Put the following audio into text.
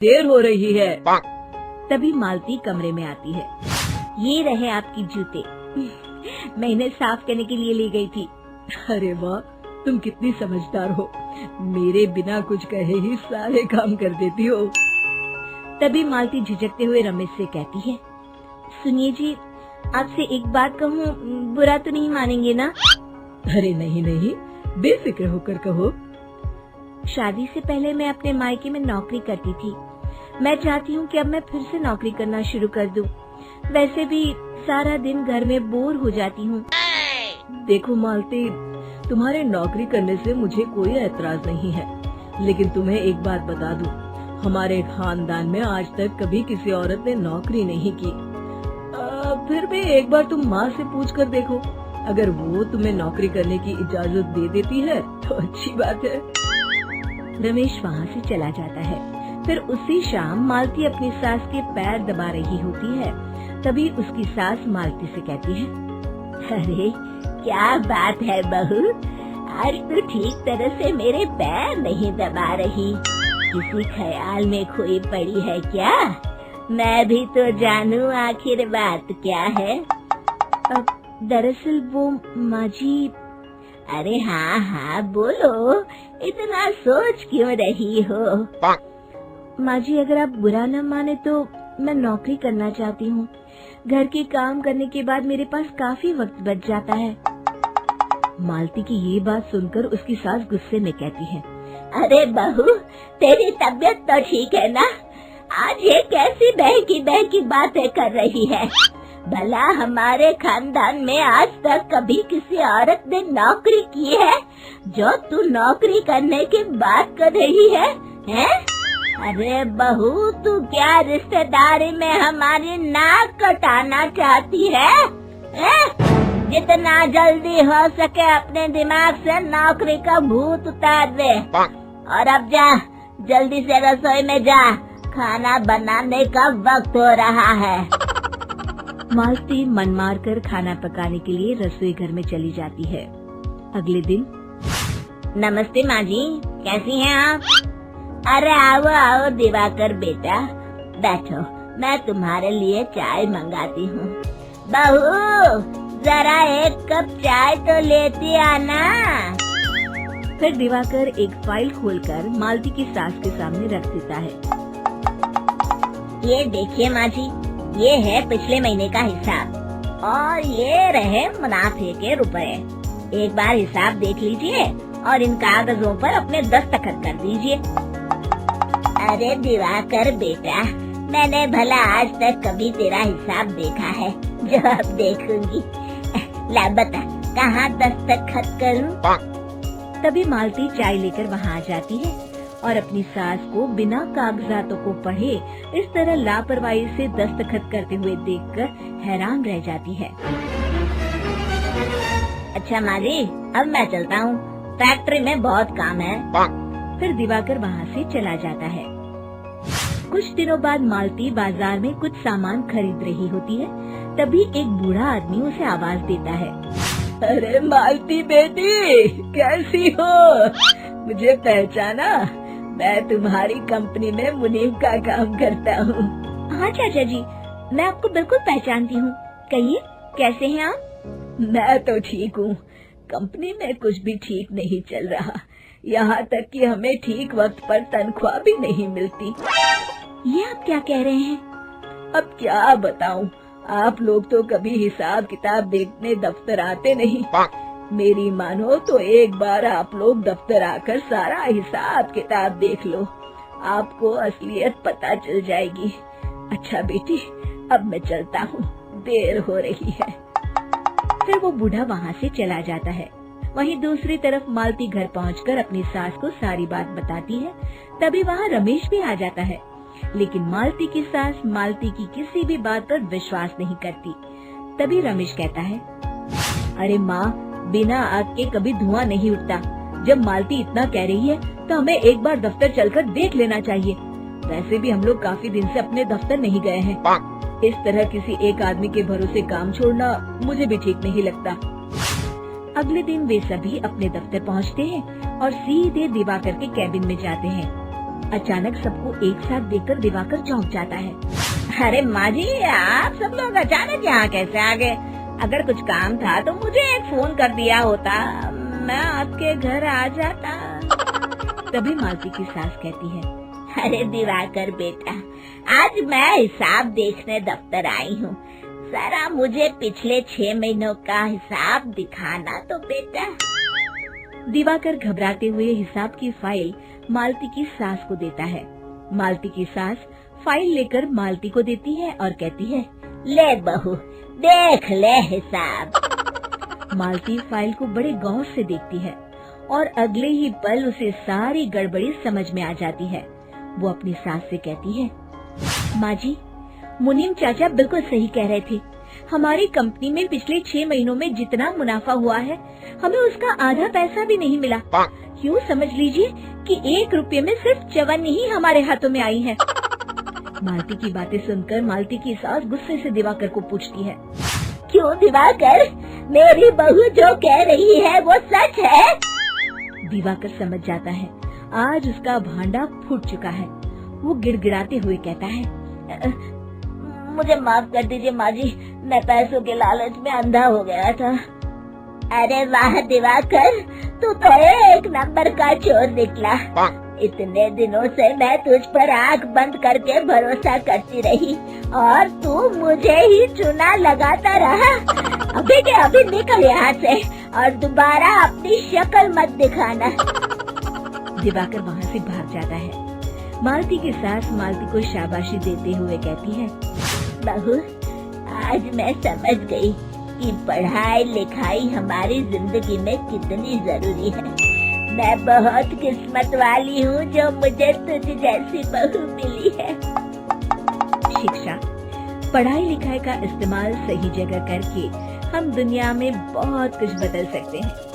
देर हो रही है। तभी मालती कमरे में आती है। ये रहे आपकी जूते, मैं इन्हें साफ करने के लिए ले गई थी। अरे वाह, तुम कितनी समझदार हो, मेरे बिना कुछ कहे ही सारे काम कर देती हो। तभी मालती झिझकते हुए रमेश से कहती है, सुनिए जी, आपसे एक बात कहूँ, बुरा तो नहीं मानेंगे ना? अरे नहीं नहीं, बेफिक्र होकर कहो। शादी से पहले मैं अपने मायके में नौकरी करती थी। मैं चाहती हूँ कि अब मैं फिर से नौकरी करना शुरू कर दूँ। वैसे भी सारा दिन घर में बोर हो जाती हूँ। देखो मालती, तुम्हारे नौकरी करने से मुझे कोई ऐतराज नहीं है, लेकिन तुम्हें एक बात बता दूं, हमारे खानदान में आज तक कभी किसी औरत ने नौकरी नहीं की। फिर भी एक बार तुम माँ से पूछ कर देखो, अगर वो तुम्हें नौकरी करने की इजाजत दे देती है तो अच्छी बात है। रमेश वहाँ से चला जाता है। फिर उसी शाम मालती अपनी सास के पैर दबा रही होती है। तभी उसकी सास मालती से कहती है, अरे क्या बात है बहू, आज तो ठीक तरह से मेरे पैर नहीं दबा रही, किसी ख्याल में खोई पड़ी है क्या? मैं भी तो जानूं आखिर बात क्या है। दरअसल वो माँ जी। अरे हाँ हाँ बोलो, इतना सोच क्यों रही हो? माँ जी, अगर आप बुरा न माने तो मैं नौकरी करना चाहती हूँ। घर के काम करने के बाद मेरे पास काफी वक्त बच जाता है। मालती की ये बात सुनकर उसकी सास गुस्से में कहती है, अरे बहू, तेरी तबीयत तो ठीक है ना? आज ये कैसी बहकी बातें कर रही है? भला हमारे खानदान में आज तक कभी किसी औरत ने नौकरी की है जो तू नौकरी करने की बात कर रही है, हैं? अरे बहू, तू क्या रिश्तेदारी में हमारी नाक कटाना चाहती है? जितना जल्दी हो सके अपने दिमाग से नौकरी का भूत उतार दे, और अब जा, जल्दी से रसोई में जा, खाना बनाने का वक्त हो रहा है। मालती मन मार कर खाना पकाने के लिए रसोई घर में चली जाती है। अगले दिन, नमस्ते माँ जी, कैसी हैं आप? अरे आओ आओ दिवाकर बेटा, बैठो, मैं तुम्हारे लिए चाय मंगाती हूँ। बहू, जरा एक कप चाय तो लेती आना। फिर दिवाकर एक फाइल खोलकर मालती की सास के सामने रख देता है। ये देखिए माँ जी, ये है पिछले महीने का हिसाब और ये रहे मुनाफे के रुपए। एक बार हिसाब देख लीजिए और इन कागजों पर अपने दस्तखत कर दीजिए। अरे दिवाकर बेटा, मैंने भला आज तक कभी तेरा हिसाब देखा है जो अब देखूंगी? ला बता, कहाँ दस्तखत करूं? तभी मालती चाय लेकर वहाँ आ जाती है और अपनी सास को बिना कागजातों को पढ़े इस तरह लापरवाही से दस्तखत करते हुए देखकर हैरान रह जाती है। अच्छा माँ जी, अब मैं चलता हूँ, फैक्ट्री में बहुत काम है। फिर दिवाकर वहाँ से चला जाता है। कुछ दिनों बाद मालती बाजार में कुछ सामान खरीद रही होती है। तभी एक बूढ़ा आदमी उसे आवाज देता है, अरे मालती बेटी, कैसी हो? मुझे पहचाना? मैं तुम्हारी कंपनी में मुनीम का काम करता हूँ। हाँ चाचा जी, मैं आपको बिल्कुल पहचानती हूँ। कहिए, कैसे हैं आप? मैं तो ठीक हूँ, कंपनी में कुछ भी ठीक नहीं चल रहा, यहाँ तक कि हमें ठीक वक्त पर तनख्वाह भी नहीं मिलती। ये आप क्या कह रहे हैं? अब क्या बताऊँ, आप लोग तो कभी हिसाब किताब देखने दफ्तर आते नहीं। मेरी मानो तो एक बार आप लोग दफ्तर आकर सारा हिसाब किताब देख लो, आपको असलियत पता चल जाएगी। अच्छा बेटी, अब मैं चलता हूँ, देर हो रही है। फिर वो बूढ़ा वहाँ से चला जाता है। वहीं दूसरी तरफ मालती घर पहुँचकर अपनी सास को सारी बात बताती है। तभी वहाँ रमेश भी आ जाता है, लेकिन मालती की सास मालती की किसी भी बात पर विश्वास नहीं करती। तभी रमेश कहता है, अरे माँ, बिना आग के कभी धुआं नहीं उठता। जब मालती इतना कह रही है तो हमें एक बार दफ्तर चलकर देख लेना चाहिए। वैसे भी हम लोग काफी दिन से अपने दफ्तर नहीं गए हैं। इस तरह किसी एक आदमी के भरोसे काम छोड़ना मुझे भी ठीक नहीं लगता। अगले दिन वे सभी अपने दफ्तर पहुंचते हैं और सीधे दिवाकर के कैबिन में जाते हैं। अचानक सबको एक साथ देखकर दिवाकर चौंक जाता है। अरे माँ जी, आप सब लोग अचानक यहाँ कैसे आ गए? अगर कुछ काम था तो मुझे एक फोन कर दिया होता, मैं आपके घर आ जाता। तभी मालती की सास कहती है, अरे दिवाकर बेटा, आज मैं हिसाब देखने दफ्तर आई हूँ, जरा मुझे पिछले 6 महीनों का हिसाब दिखाना तो बेटा। दिवाकर घबराते हुए हिसाब की फाइल मालती की सास को देता है। मालती की सास फाइल लेकर मालती को देती है और कहती है, ले बहू, देख ले हिसाब। मालती फाइल को बड़े गौर से देखती है और अगले ही पल उसे सारी गड़बड़ी समझ में आ जाती है। वो अपनी सास से कहती है, माँ जी, मुनीम चाचा बिल्कुल सही कह रहे थे। हमारी कंपनी में पिछले 6 महीनों में जितना मुनाफा हुआ है, हमें उसका आधा पैसा भी नहीं मिला। यूँ समझ लीजिए कि 1 रुपये में सिर्फ चवन्नी ही हमारे हाथों में आई है। मालती की बातें सुनकर मालती की सास गुस्से से दिवाकर को पूछती है, क्यों दिवाकर, मेरी बहू जो कह रही है वो सच है? दिवाकर समझ जाता है आज उसका भांडा फूट चुका है। वो गिड़गिड़ाते हुए कहता है, मुझे माफ कर दीजिए माँ जी, मैं पैसों के लालच में अंधा हो गया था। अरे वाह दिवाकर, तू तो एक नंबर का चोर निकला। इतने दिनों से मैं तुझ पर आंख बंद करके भरोसा करती रही और तू मुझे ही चुना लगाता रहा। अभी के अभी निकल यहाँ से और दोबारा अपनी शक्ल मत दिखाना। दिवाकर वहाँ से भाग जाता है। मालती की सास मालती को शाबाशी देते हुए कहती है, बहू, आज मैं समझ गई कि पढ़ाई लिखाई हमारी जिंदगी में कितनी जरूरी है। मैं बहुत किस्मत वाली हूँ जो मुझे तुझ जैसी बहू मिली है। शिक्षा, पढ़ाई लिखाई का इस्तेमाल सही जगह करके हम दुनिया में बहुत कुछ बदल सकते हैं।